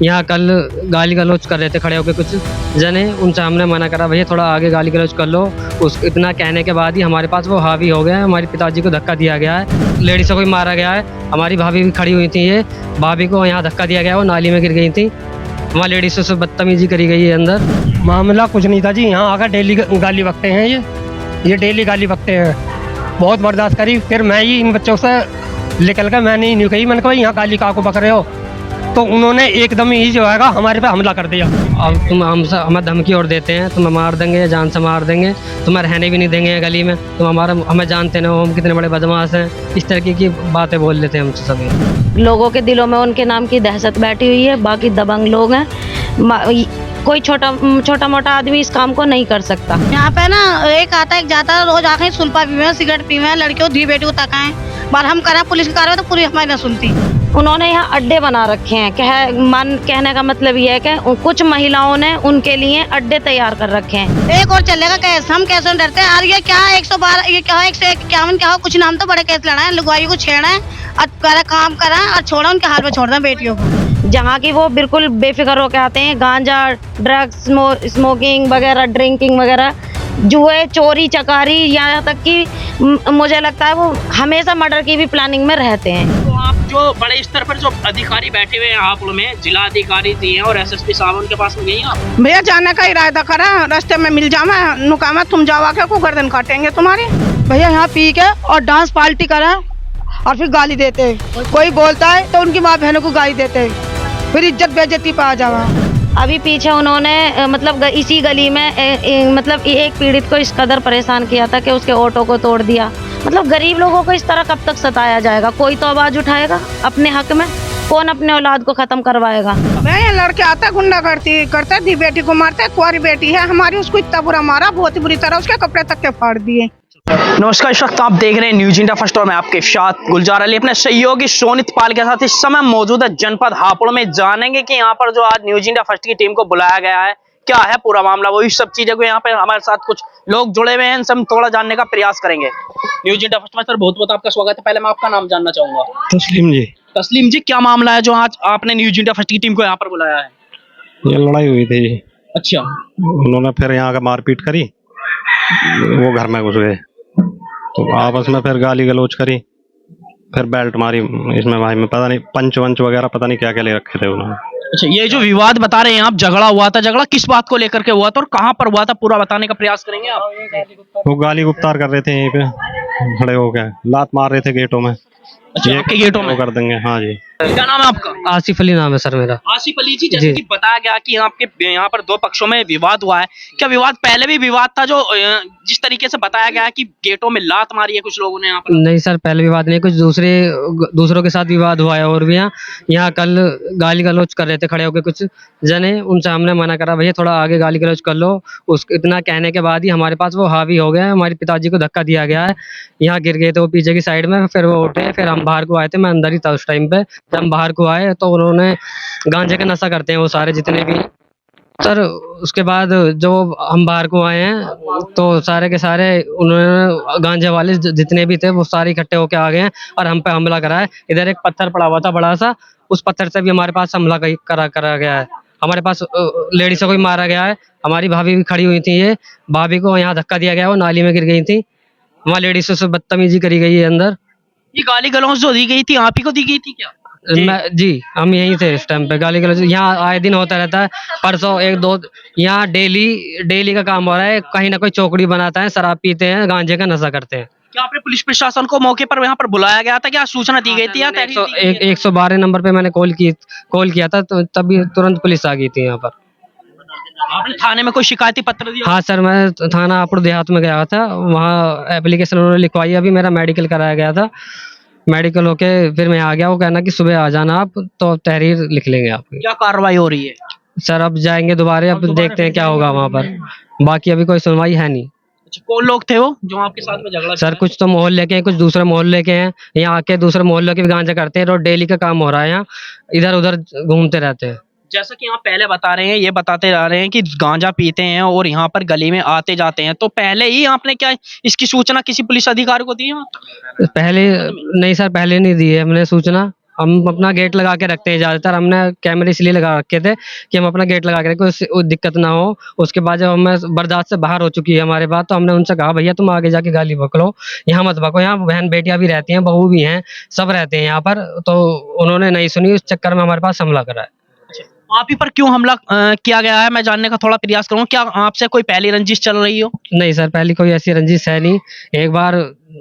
यहाँ कल गाली गलौज कर रहे थे खड़े होकर कुछ जने, उनसे हमने मना करा भैया थोड़ा आगे गाली गलौज कर लो। उस इतना कहने के बाद ही हमारे पास वो हावी हो गया है, हमारे पिताजी को धक्का दिया गया है, लेडीज को भी मारा गया है। हमारी भाभी भी खड़ी हुई थी, ये भाभी को यहाँ धक्का दिया गया, वो नाली में गिर गई थी। वहाँ लेडीज़ों से बदतमीजी करी गई है अंदर। मामला कुछ नहीं था जी, यहाँ आकर डेली गाली बकते हैं, ये डेली गाली बकते हैं। बहुत बर्दाश्त करी, फिर मैं ही इन बच्चों से निकल कर मैंने नहीं कही, मैंने कहा यहाँ गाली का को बक रहे हो, तो उन्होंने एकदम ही जो है हमारे पे हमला कर दिया। अब तुम हमसे हमें धमकी और देते हैं, तुम्हें मार देंगे या जान से मार देंगे, तुम्हें रहने भी नहीं देंगे गली में, तुम हमें जानते ना हो हम कितने बड़े बदमाश हैं। इस तरीके की बातें बोल लेते हैं हमसे सभी। लोगों के दिलों में उनके नाम की दहशत बैठी हुई है, बाकी दबंग लोग हैं। कोई छोटा मोटा आदमी इस काम को नहीं कर सकता। यहाँ पे ना एक आता एक जाता है, रोज आके सुल्पा पीवे, सिगरेट पीवे, लड़कियों धी बेटी को तकाएं। बार हम करें पुलिस की कार्रवाई तो पुलिस हमारी न सुनती। उन्होंने यहाँ अड्डे बना रखे हैं। कहने का मतलब ये है कि कुछ महिलाओं ने उनके लिए अड्डे तैयार कर रखे हैं। एक और चलेगा केस, हम कैसे डरते हैं यार। ये क्या 112, ये क्या 151 क्या हो, कुछ नाम तो बड़े केस लड़ा है, लुगाई को छेड़ा है और काम करा और छोड़ा, उनके हाल में छोड़ दें बेटियों को। जहाँ की वो बिल्कुल बेफिक्र होकर आते हैं। गांजा, ड्रग्स, स्मोकिंग वगैरह, ड्रिंकिंग वगैरह, जुए, चोरी चकारी, यहाँ तक कि मुझे लगता है वो हमेशा मर्डर की भी प्लानिंग में रहते हैं। तो आप जो बड़े स्तर पर जो अधिकारी बैठे हुए हैं हापुड़ में, जिला अधिकारी जी हैं और एसएसपी साहब, उनके पास में गई हैं आप? भैया जाने का इरादा करा, रास्ते में मिल जावा, नुकामा तुम जाओ आके को गर्दन काटेंगे तुम्हारी। भैया यहाँ पी के और डांस पार्टी करा और फिर गाली देते, कोई बोलता है तो उनकी माँ बहनों को गाली देते, फिर इज्जत बेइज्जती पे आ जावा। अभी पीछे उन्होंने मतलब इसी गली में मतलब एक पीड़ित को इस कदर परेशान किया था कि उसके ऑटो को तोड़ दिया। मतलब गरीब लोगों को इस तरह कब तक सताया जाएगा? कोई तो आवाज उठाएगा अपने हक में, कौन अपने औलाद को खत्म करवाएगा? मैं लड़के आता गुंडा करते धी बेटी को मारते, कुंवारी बेटी है हमारी, उसको इतना बुरा मारा, बहुत ही बुरी तरह, उसके कपड़े तक के फाड़ दिए। नमस्कार, इस वक्त आप देख रहे हैं न्यूज इंडिया फर्स्ट और मैं आपके साथ गुलजार अली अपने सहयोगी सोनित पाल के साथ इस समय मौजूद है जनपद हापुड़ में। जानेंगे कि यहाँ पर जो आज न्यूज इंडिया फर्स्ट की टीम को बुलाया गया है, क्या है पूरा मामला, वही सब चीजें को यहाँ पे हमारे साथ कुछ लोग जुड़े हुए हैं, सब थोड़ा जानने का प्रयास करेंगे। न्यूज इंडिया फर्स्ट में सर बहुत बहुत आपका स्वागत है। पहले मैं आपका नाम जानना चाहूंगा। तस्लीम जी। तस्लीम जी, क्या मामला है जो आज आपने न्यूज इंडिया फर्स्ट की टीम को यहाँ पर बुलाया है? ये लड़ाई हुई थी जी। अच्छा, उन्होंने फिर यहाँ का मारपीट करी, वो घर में घुस गए, तो आपस में फिर गाली गलौज करी, फिर बेल्ट मारी इसमें भाई में, पता नहीं पंच वंच वगैरह पता नहीं क्या क्या ले रखे थे उन्होंने। अच्छा, ये जो विवाद बता रहे हैं आप, झगड़ा हुआ था, झगड़ा किस बात को लेकर के हुआ था और कहाँ पर हुआ था, पूरा बताने का प्रयास करेंगे आप? वो गाली गुप्तार कर रहे थे, यहीं पे खड़े हो गए, लात मार रहे थे गेटों में। अच्छा, आपके गेटों में कर देंगे। हाँ जी। क्या नाम है आपका? आसिफ अली नाम है सर मेरा। आसिफ अली जी, जैसे कि बताया गया कि आपके यहाँ पर दो पक्षों में विवाद हुआ है, क्या विवाद पहले भी विवाद था जो जिस तरीके से बताया गया है कि गेटों में लात मारी है कुछ लोगों ने यहाँ पर? नहीं सर, पहले विवाद नहीं, कुछ दूसरों के साथ विवाद हुआ है। और भी यहाँ कल गाली गलौज कर रहे थे खड़े होकर कुछ जने, उनसे हमने मना करा भैया थोड़ा आगे गाली गलौज कर लो। उस इतना कहने के बाद ही हमारे पास वो हावी हो गया है, हमारे पिताजी को धक्का दिया गया है, यहाँ गिर गए थे वो पीछे की साइड में। फिर वो उठे, फिर हम बाहर को आए थे, मैं अंदर ही था उस टाइम पे। जब हम बाहर को आए तो उन्होंने गांजे का नशा करते हैं वो सारे जितने भी सर। उसके बाद जो हम बाहर को आए हैं तो सारे के सारे उन्होंने गांजे वाले जितने भी थे वो सारे इकट्ठे होके आ गए हैं और हम पे हमला करा है। इधर एक पत्थर पड़ा हुआ था बड़ा सा, उस पत्थर से भी हमारे पास हमला करा गया है। हमारे पास लेडीज़ों को भी मारा गया है, हमारी भाभी भी खड़ी हुई थी, ये भाभी को यहाँ धक्का दिया गया, वो नाली में गिर गई थी। वहाँ लेडीज़ों से बदतमीजी करी गई है अंदर। ये गाली गलौज जो दी गई थी आप ही को दी गई थी क्या? जी हम यहीं थे इस टाइम पे। गाली गलौज यहाँ आए दिन होता रहता है, परसों एक दो यहाँ डेली का काम हो रहा है। कहीं ना कोई चौकड़ी बनाता है, शराब पीते हैं, गांजे का नशा करते हैं। क्या आपने पुलिस प्रशासन को मौके पर यहाँ पर बुलाया गया था, क्या सूचना दी गई थी या 112 नंबर पे मैंने कॉल किया था, तो तभी तुरंत पुलिस आ गई थी यहाँ पर। आपने थाने में कोई शिकायती पत्र दिया? हाँ सर, मैं थाना हापुड़ देहात में गया था, वहाँ एप्लीकेशन उन्होंने लिखवाई। अभी मेरा मेडिकल कराया गया था, मेडिकल होके फिर मैं आ गया। वो कहना कि सुबह आ जाना आप, तो तहरीर लिख लेंगे आपकी। क्या कार्रवाई हो रही है सर? अब जाएंगे दोबारा, अब देखते हैं क्या होगा वहाँ पर। बाकी अभी कोई सुनवाई है नहीं। अच्छा, कौन लोग थे वो जो आपके साथ में झगड़ा? सर कुछ तो मोहल्ले के हैं, कुछ दूसरे मोहल्ले के हैं। यहाँ आके दूसरे मोहल्ले के भी गांजा करते हैं, रोज डेली का काम हो रहा है, यहाँ इधर उधर घूमते रहते हैं। जैसा कि आप पहले बता रहे हैं, ये बताते जा रहे हैं कि गांजा पीते हैं और यहाँ पर गली में आते जाते हैं, तो पहले ही आपने क्या इसकी सूचना किसी पुलिस अधिकारी को दी है? पहले नहीं सर, पहले नहीं दी है हमने सूचना। हम अपना गेट लगा के रखते हैं ज़्यादातर। हमने कैमरे इसलिए लगा रखे थे कि हम अपना गेट लगा के रखें, उससे वो दिक्कत ना हो। उसके बाद जब हमें बर्दाश्त से बाहर हो चुकी है हमारे बात, तो हमने उनसे कहा भैया तुम आगे जाके गाली बक लो, यहाँ मत बको, यहाँ बहन बेटियां भी रहती हैं, बहू भी हैं, सब रहते हैं यहाँ पर। तो उन्होंने नहीं सुनी, उस चक्कर में हमारे पास हमला करा है। आप ही पर क्यों हमला किया गया है, मैं जानने का थोड़ा प्रयास करूँ। क्या आपसे कोई पहली रंजिश चल रही हो? नहीं सर, पहली कोई ऐसी रंजिश है नहीं। एक बार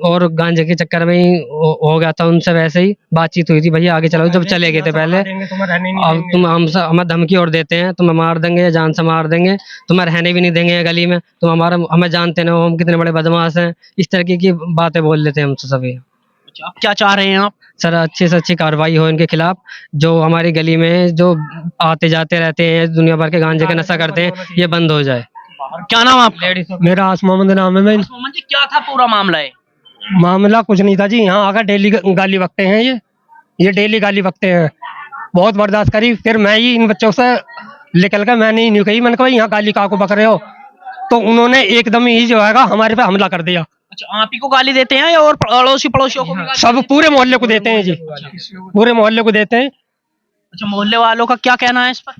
और गांजे के चक्कर में ही हो गया था उनसे, वैसे ही बातचीम हुई थी, भैया आगे चलो, जब चले गए थे पहले। अब तुम हमें धमकी और देते हैं, तुम्हें मार देंगे या जान से मार देंगे, तुम्हें रहने भी नहीं देंगे गली में, तुम हमें जानते ना हो हम कितने बड़े बदमाश हैं। इस तरीके की बातें बोल लेते हैं हमसे सभी। आप क्या चाह रहे हैं आप? सर अच्छी से अच्छी कार्रवाई हो इनके खिलाफ, जो हमारी गली में जो आते जाते रहते हैं, दुनिया भर के गांजे का नशा करते हैं, ये बंद हो जाए। क्या नाम आपका? मेरा आसमामंद नाम है। मैं मोहम्मद जी, क्या था पूरा मामला है? मामला कुछ नहीं था जी, यहाँ आकर डेली गाली बकते हैं ये डेली गाली बकते हैं। बहुत बर्दाश्त करी, फिर मैं ही इन बच्चों से निकल कर मैंने न्यू कही, मैंने कहा यहाँ गाली का को बक रहे हो, तो उन्होंने एकदम ही जो है हमारे पे हमला कर दिया। अच्छा, आप ही को गाली देते हैं या और अड़ोसी पड़ोसियों को भी गाली? सब पूरे मोहल्ले को देते हैं जी, पूरे मोहल्ले को देते हैं। अच्छा, मोहल्ले वालों का क्या कहना है इस पर?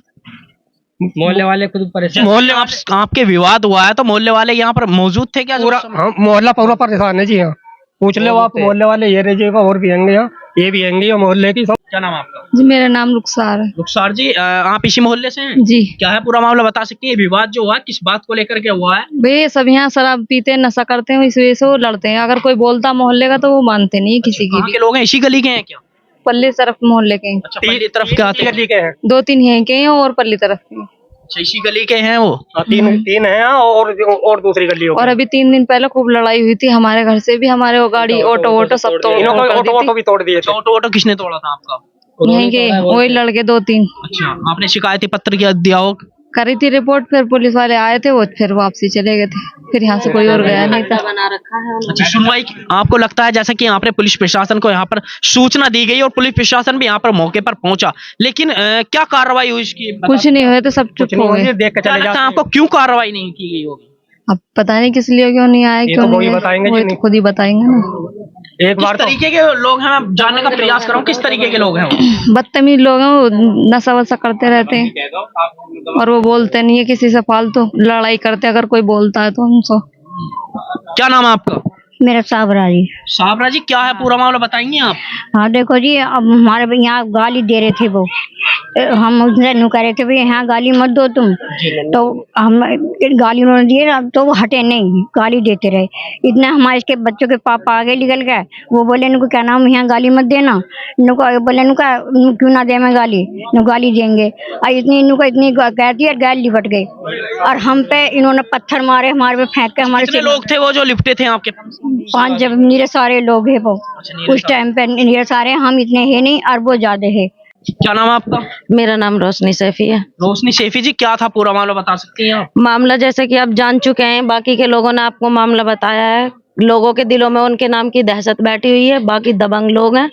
मोहल्ले वाले खुद परेशान। मोहल्ले आपके विवाद हुआ है तो मोहल्ले वाले यहाँ पर मौजूद थे क्या? पूरा हाँ, मोहल्ला पूरा परेशान है जी। यहाँ पूछ लो आप, मोहल्ले वाले ये रहिएगा, और भी आएंगे यहाँ, ये भी आएंगे, और मोहल्ले की सब। क्या नाम है आपका? जी मेरा नाम रुखसार है। रुखसार जी, आप इसी मोहल्ले से हैं? जी क्या है पूरा मामला, बता सकती है? विवाद जो हुआ किस बात को लेकर के हुआ है? वे सब यहाँ शराब पीते हैं, नशा करते हैं, इस वजह से वो लड़ते हैं। अगर कोई बोलता मोहल्ले का तो वो मानते नहीं है किसी की कहाँ भी। के लोग हैं? इसी गली के हैं क्या? पल्ली तरफ मोहल्ले के हैं। अच्छा, पहली तरफ के आते हैं। 2-3 हैं के हैं और पल्ली तरफ के हैं। अच्छा, इसी गली के हैं वो? तीन है और दूसरी गली और अभी 3 दिन पहले खूब लड़ाई हुई थी हमारे घर से भी, हमारे वो गाड़ी ऑटो सब तोड़ ऑटो भी तोड़ दिए थे। ऑटो किसने तोड़ा था आपका? यहीं के वही लड़के 2-3 अच्छा, आपने शिकायती पत्र क्या दिया हो? करी थी रिपोर्ट, फिर पुलिस वाले आए थे, वो फिर वापसी चले गए थे, फिर यहाँ से कोई और गया नहीं था। अच्छा, सुनवाई आपको लगता है जैसे कि यहाँ पर पुलिस प्रशासन को यहाँ पर सूचना दी गई और पुलिस प्रशासन भी यहाँ पर मौके पर पहुंचा, लेकिन क्या कार्रवाई हुई इसकी? कुछ नहीं हुए, तो सब चुप हो गए। देख कर क्या चले लगता है जाते आपको, क्यों कार्रवाई नहीं की गई होगी? अब पता नहीं किस लिए क्यों नहीं आए, क्यों तो वो नहीं ही आए, बताएंगे जी, वो तो नहीं। खुद ही बताएंगे ना। एक किस बार तो तरीके के लोग हैं, मैं जानने का प्रयास कर रहा हूँ, किस तरीके के लोग हैं वो? बदतमीज लोग हैं वो, नशा वशा करते रहते हैं और वो बोलते नहीं है किसी से, फालतू लड़ाई करते हैं अगर कोई बोलता है तो उनसे। क्या नाम है आपका? मेरा साबरा जी। साबरा जी, क्या है पूरा मामला, बताएंगे आप? हाँ देखो जी, अब हमारे भी यहाँ गाली दे रहे थे वो, हम उसने नु कह रहे थे भाई यहाँ गाली मत दो तुम, तो हम गाली उन्होंने दिए ना, तो वो हटे नहीं, गाली देते रहे। इतना हमारे इसके बच्चों के पापा आगे निकल गए, वो बोले इनको क्या नाम यहाँ गाली मत देना, इनको बोले इनका क्यों ना दे मैं गाली, नु गाली देंगे। और इतनी इनको इतनी कहती है, गाली लिपट गई और हम पे इन्होंने पत्थर मारे, हमारे पे फेंक के हमारे कितने लोग थे वो जो लिपटे थे आपके पास? 5 जब नीरे सारे लोग है वो, उस टाइम पे नीरे सारे, हम इतने है नहीं और वो ज्यादा है। क्या नाम है आपका? मेरा नाम रोशनी सैफी है। रोशनी सैफी जी, क्या था पूरा मामला, बता सकती हैं आप? मामला जैसे कि आप जान चुके हैं, बाकी के लोगों ने आपको मामला बताया है। लोगों के दिलों में उनके नाम की दहशत बैठी हुई है, बाकी दबंग लोग हैं।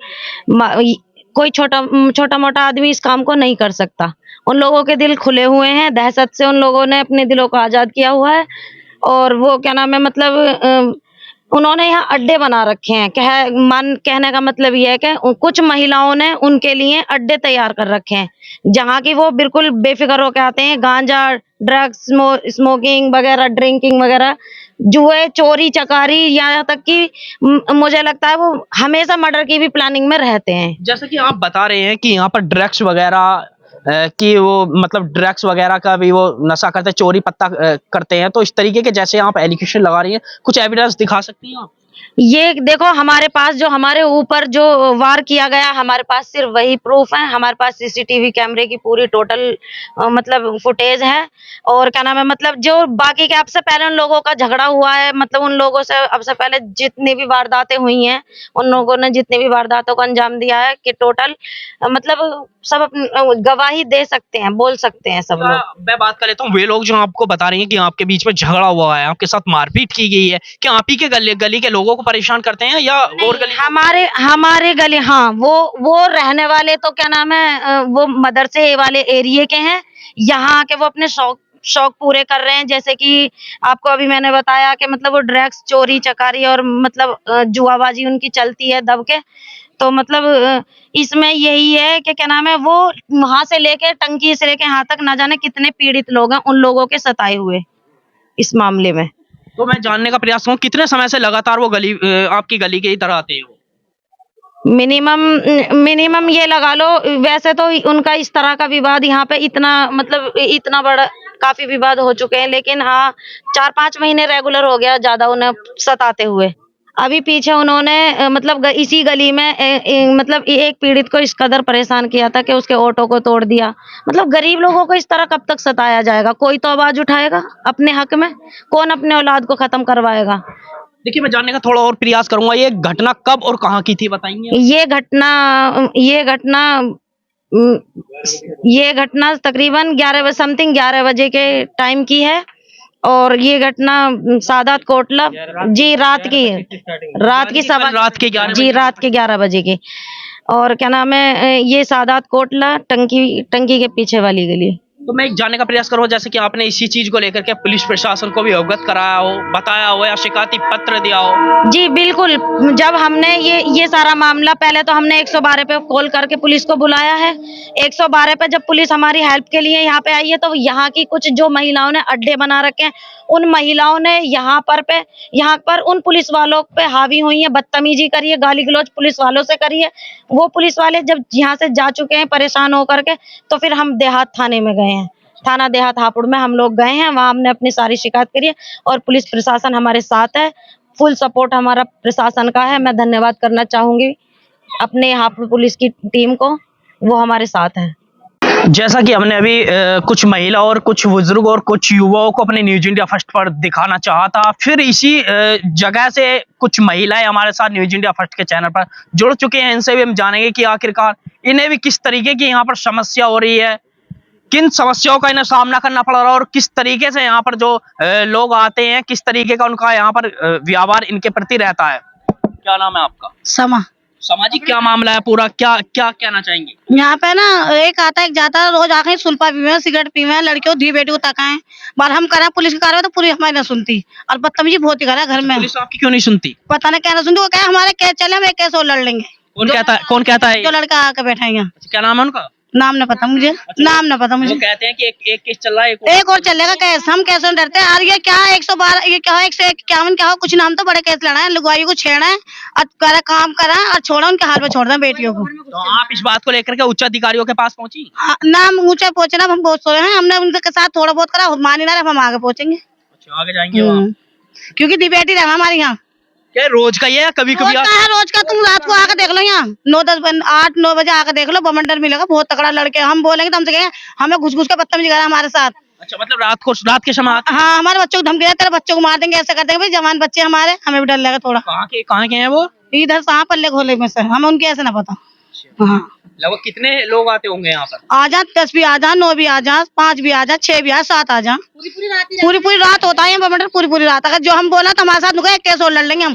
कोई छोटा मोटा आदमी इस काम को नहीं कर सकता। उन लोगों के दिल खुले हुए हैं, दहशत से उन लोगों ने अपने दिलों को आजाद किया हुआ है। और वो क्या नाम है, मतलब उन्होंने यहाँ अड्डे बना रखे हैं। कहने का मतलब ये है कि कुछ महिलाओं ने उनके लिए अड्डे तैयार कर रखे हैं, जहाँ की वो बिल्कुल बेफिक्र होकर आते हैं। गांजा, ड्रग्स, स्मोकिंग वगैरह, ड्रिंकिंग वगैरह, जुए, चोरी चकारी, यहाँ तक कि मुझे लगता है वो हमेशा मर्डर की भी प्लानिंग में रहते हैं। जैसा कि आप बता रहे हैं कि यहाँ पर ड्रग्स वगैरह कि वो मतलब ड्रग्स वगैरह का भी वो नशा करते, चोरी पत्ता करते हैं, तो इस तरीके के जैसे आप एलिगेशन लगा रही हैं, कुछ एविडेंस दिखा सकती हैं आप? ये देखो, हमारे पास जो हमारे ऊपर जो वार किया गया, हमारे पास सिर्फ वही प्रूफ है। हमारे पास सीसीटीवी कैमरे की पूरी टोटल मतलब फुटेज है। और क्या नाम है, मतलब जो बाकी के अब से पहले उन लोगों का झगड़ा हुआ है, मतलब उन लोगों से अब से पहले जितनी भी वारदातें हुई हैं, उन लोगों ने जितनी भी वारदातों को अंजाम दिया है, कि टोटल मतलब सब गवाही दे सकते हैं, बोल सकते हैं सब लोग। मैं बात कर लेता हूँ, वे लोग जो आपको बता रही हैं कि आपके बीच में झगड़ा हुआ है, आपके साथ मारपीट की गई है, क्या आप ही के गली के लोगों को परेशान करते हैं या और गली? हमारे गली, हाँ, वो रहने वाले तो क्या नाम है, वो मदरसे वाले एरिया के हैं। यहाँ के वो अपने शौक पूरे कर रहे हैं। जैसे कि आपको अभी मैंने बताया कि मतलब वो ड्रग्स, चोरी चकारी और मतलब जुआबाजी उनकी चलती है दब के। तो मतलब इसमें यही है कि क्या नाम है, वो वहां से लेके टंकी से लेके यहाँ तक ना जाने कितने पीड़ित लोग हैं, उन लोगों के सताए हुए इस मामले में। तो मैं जानने का प्रयास करूँ, कितने समय से लगातार वो गली आपकी गली के ही तरह आते हैं वो? मिनिमम मिनिमम ये लगा लो, वैसे तो उनका इस तरह का विवाद यहाँ पे इतना मतलब इतना बड़ा काफी विवाद हो चुके हैं, लेकिन हाँ 4-5 महीने रेगुलर हो गया ज्यादा उन्हें सताते हुए। अभी पीछे उन्होंने मतलब इसी गली में मतलब एक पीड़ित को इस कदर परेशान किया था कि उसके ऑटो को तोड़ दिया। मतलब गरीब लोगों को इस तरह कब तक सताया जाएगा? कोई तो आवाज उठाएगा अपने हक में? कौन अपने औलाद को खत्म करवाएगा? देखिए, मैं जानने का थोड़ा और प्रयास करूंगा, ये घटना कब और कहाँ की थी बताएंगे? ये घटना तकरीबन 11 बजे के टाइम की है, और ये घटना सादात कोटला जी रात की रात के 11 बजे की। और क्या नाम है, ये सादात कोटला टंकी के पीछे वाली गली। तो मैं जानने का प्रयास करूँ, जैसे कि आपने इसी चीज को लेकर के पुलिस प्रशासन को भी अवगत कराया हो, बताया हो या शिकायती पत्र दिया हो? जी बिल्कुल, जब हमने ये सारा मामला, पहले तो हमने 112 पे कॉल करके पुलिस को बुलाया है। 112 पे जब पुलिस हमारी हेल्प के लिए यहाँ पे आई है, तो यहाँ की कुछ जो महिलाओं ने अड्डे बना रखे हैं, उन महिलाओं ने यहाँ पर उन पुलिस वालों पे हावी हुई है, बदतमीजी करी है, गाली गलौज पुलिस वालों से करी है। वो पुलिस वाले जब यहाँ से जा चुके हैं परेशान होकर के, तो फिर हम देहात थाने में गए हैं। थाना देहात हापुड़ में हम लोग गए हैं, वहां हमने अपनी सारी शिकायत करी है, और पुलिस प्रशासन हमारे साथ है। फुल सपोर्ट हमारा प्रशासन का है। मैं धन्यवाद करना चाहूंगी अपने हापुड़ पुलिस की टीम को, वो हमारे साथ है। जैसा कि हमने अभी कुछ महिला और कुछ बुजुर्ग और कुछ युवाओं को अपने न्यूज इंडिया फर्स्ट पर दिखाना चाहा था, फिर इसी जगह से कुछ महिलाएं हमारे साथ न्यूज इंडिया फर्स्ट के चैनल पर जुड़ चुके हैं। इनसे भी हम जानेंगे कि आखिरकार इन्हें भी किस तरीके की यहाँ पर समस्या हो रही है, किन समस्याओं का इन्हें सामना करना पड़ रहा है, और किस तरीके से यहाँ पर जो लोग आते हैं, किस तरीके का उनका यहाँ पर व्यवहार इनके प्रति रहता है। क्या नाम है आपका? समा। सामाजिक क्या मामला है पूरा, क्या क्या कहना चाहेंगे? यहाँ पे ना एक आता है एक जाता है, रोज आके सुल्फा पीवे, सिगरेट पीवे, लड़कियों धी बेटी को तकाएं। बार हम करें पुलिस की कार्रवाई तो पूरी हमारी ना सुनती, और बदतमीजी बहुत ही करे घर में। पुलिस आपकी क्यों नहीं सुनती? पता नहीं क्या ना सुनती, वो क्या हमारे केस चले, हम एक केस और लड़ लेंगे। कौन कहता है? जो लड़का आके बैठा है यहाँ। क्या नाम है उनका? नाम न पता मुझे। नाम न पता मुझे। वो कहते हैं कि एक केस चल रहा है, एक और चलेगा केस। हम कैसे डरते हैं? और ये क्या 112, ये क्या 151 क्या हो, कुछ नाम तो बड़े केस लड़ा है, लुगाई को छेड़ा है और करे काम करा और छोड़ा, उनके हाल में छोड़ दें बेटियों को। तो आप इस बात को लेकर के उच्च अधिकारियों के पास पहुंची? नाम ऊंचा पहुंचना हम बहुत सोए हैं, हमने उनके साथ थोड़ा बहुत करा, मान ही ना रहे, हम आगे पहुंचेंगे। अच्छा, आगे जाएंगे वहाँ? क्योंकि दी बेटी रहा हमारे यहाँ। क्या रोज का ये है? कभी कभी रोज का तुम रात को आकर देख लो, यहाँ 8-9 बजे आकर देख लो, बमंडर मिलेगा बहुत तगड़ा लड़के। हम बोलेंगे तो हमसे कहेंगे हमें घुस घुस के बदतमीजी करा हमारे साथ। अच्छा, मतलब रात के समय? हाँ, हमारे बच्चों को धमकी देते, तेरे बच्चों को मार देंगे, ऐसा कर देंगे। भाई जवान बच्चे हमारे, हमें भी डर लगा थोड़ा। कहाँ के हैं वो? इधर से पल्ले खोले में से, हमें उनके ऐसे ना पता। हाँ, लगभग कितने लोग आते होंगे यहाँ पर? आ जा 10 भी आ जा, 9 भी आ जा, 5 भी आ जा, 6 भी आ, 7 आ जा। पूरी रात होता है बमंडर, पूरी रात। अगर जो हम बोला तो हमारे साथ नुका, एक केस और लड़ लेंगे हम।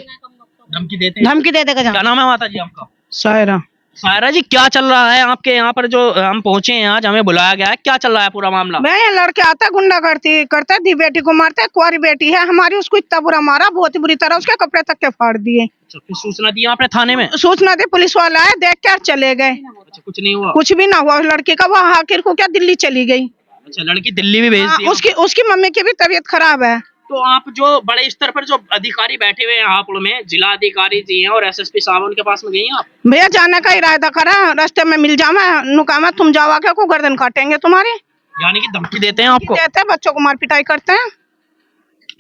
धमकी देते हैं? धमकी दे देगा। क्या नाम है माता जी आपका? सायरा। सायरा जी, क्या चल रहा है आपके यहाँ पर? जो हम पहुंचे हैं आज, हमें बुलाया गया है, क्या चल रहा है पूरा मामला? मैं लड़के आता है, गुंडा करते दी बेटी को मारते है, कुंवारी बेटी है हमारी, उसको इतना बुरा मारा, बहुत ही बुरी तरह, उसके कपड़े तक के फाड़ दिए। अच्छा, फिर सूचना दी आपने थाने में? सूचना दी, पुलिस वाला आए, देख कर चले गए। अच्छा, कुछ नहीं हुआ? कुछ भी ना हुआ लड़की का। वो आखिर को क्या दिल्ली चली गई। अच्छा, लड़की दिल्ली भी भेज दी? उसकी मम्मी की भी तबीयत खराब है। तो आप जो बड़े स्तर पर जो अधिकारी बैठे हुए हैं हापुड़ में, जिला अधिकारी जी हैं और एसएसपी साहब, उनके पास में गई हैं आप? भैया जाने का इरादा करा, रास्ते में मिल जावा, नुकामा तुम जाओ आके को गर्दन काटेंगे तुम्हारी। यानी कि धमकी देते हैं आपको? देते हैं, बच्चों को मार पिटाई करते हैं।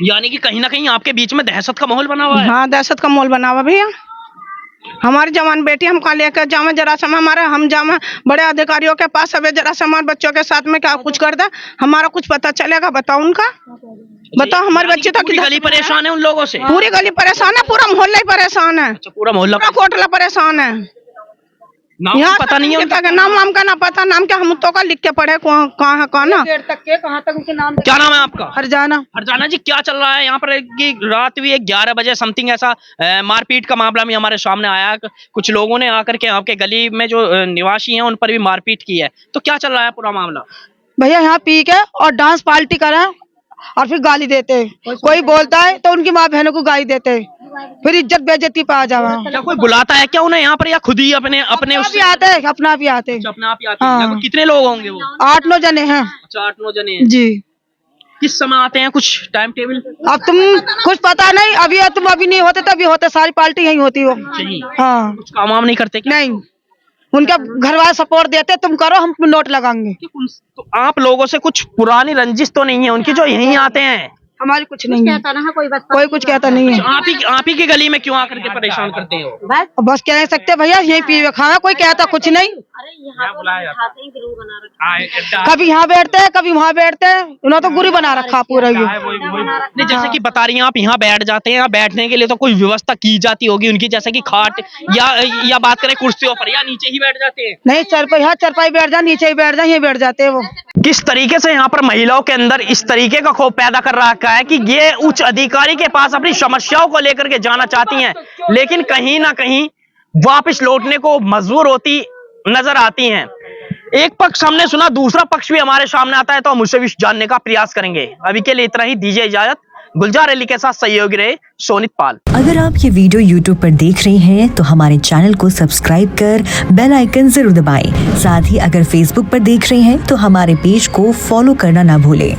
यानी कि कहीं ना कहीं आपके बीच में दहशत का माहौल बना हुआ है? हाँ, दहशत का माहौल बना हुआ भैया। हमारी जवान बेटी हम कहाँ लेकर जावे, जरा सा हमारे हम जावे बड़े अधिकारियों के पास, अब जरा सा हमारे बच्चों के साथ में क्या कुछ कर दे, हमारा कुछ पता चलेगा? बताओ उनका, बताओ। हमारे बच्चे तो पूरी गली परेशान है उन लोगों से? पूरी गली परेशान है, पूरा मोहल्ला ही परेशान है। अच्छा, पूरा मोहल्ला कोटला परेशान है। नाम पता नहीं है उनका? नाम वाम का ना पता, नाम क्या हम तो का लिख के पढ़े कहाँ ना। क्या नाम है आपका? फरजाना। फरजाना जी, क्या चल रहा है यहाँ पर? कि रात भी 11 बजे समथिंग ऐसा मारपीट का मामला भी हमारे सामने आया। कुछ लोगों ने आकर के आपके गली में जो निवासी हैं उन पर भी मारपीट की है, तो क्या चल रहा है पूरा मामला? भैया यहाँ पी के और डांस पार्टी करें और फिर गाली देते, कोई बोलता है तो उनकी माँ बहनों को गाली देते, फिर इज्जत बेइज्जती पे आ जावा। क्या कोई बुलाता है क्या उन्हें यहाँ पर, या खुद ही अपने अपने अपना भी आते हैं, अपना भी आते हैं। अपने आप ही आते हैं? हाँ। लगभग कितने लोग होंगे वो? 8-9 जने हैं। अच्छा, 8-9 जने हैं। जी। किस समय आते हैं, कुछ टाइम टेबल? अब तुम कुछ पता नहीं, अभी तुम अभी नहीं होते तभी होते, सारी पार्टी यही होती हो। सही। हाँ। कुछ काम वाम नहीं करते क्या? नहीं, उनका घर वाले सपोर्ट देते, तुम करो हम नोट लगाएंगे। तो आप लोगों से कुछ पुरानी रंजिश तो नहीं है उनकी, जो यहीं आते हैं? हमारी कुछ नहीं है, कोई कुछ कहता नहीं है। आप ही की गली में क्यों आकर के परेशान करते हो? बस कह नहीं सकते भैया, यही पी खाना, कोई कहता कुछ नहीं। कभी यहाँ बैठते हैं, कभी वहाँ बैठते हैं, उन्होंने तो गुरु बना रखा पूरा ये। नहीं, जैसे कि बता रही हैं आप, यहाँ बैठ जाते हैं, यहाँ बैठने के लिए तो कोई व्यवस्था की जाती होगी उनकी, जैसे कि खाट या बात करें कुर्सियों पर, या नीचे ही बैठ जाते हैं? नहीं, चरपाई बैठ जाए, नीचे ही बैठ जाए, यही बैठ जाते हैं वो। किस तरीके से यहाँ पर महिलाओं के अंदर इस तरीके का खौफ पैदा कर रखा है कि ये उच्च अधिकारी के पास अपनी समस्याओं को लेकर के जाना चाहती हैं, लेकिन कहीं ना कहीं वापस लौटने को मजबूर होती नजर आती हैं। एक पक्ष हमने सुना, दूसरा पक्ष भी हमारे सामने आता है, तो हम उससे भी जानने का प्रयास करेंगे। अभी के लिए इतना ही, दीजिए इजाजत। गुलजार अली के साथ सहयोगी रहे सोनित पाल। अगर आप ये वीडियो YouTube पर देख रहे हैं तो हमारे चैनल को सब्सक्राइब कर बेल आइकन जरूर दबाएं। साथ ही अगर Facebook पर देख रहे हैं तो हमारे पेज को फॉलो करना ना भूलें।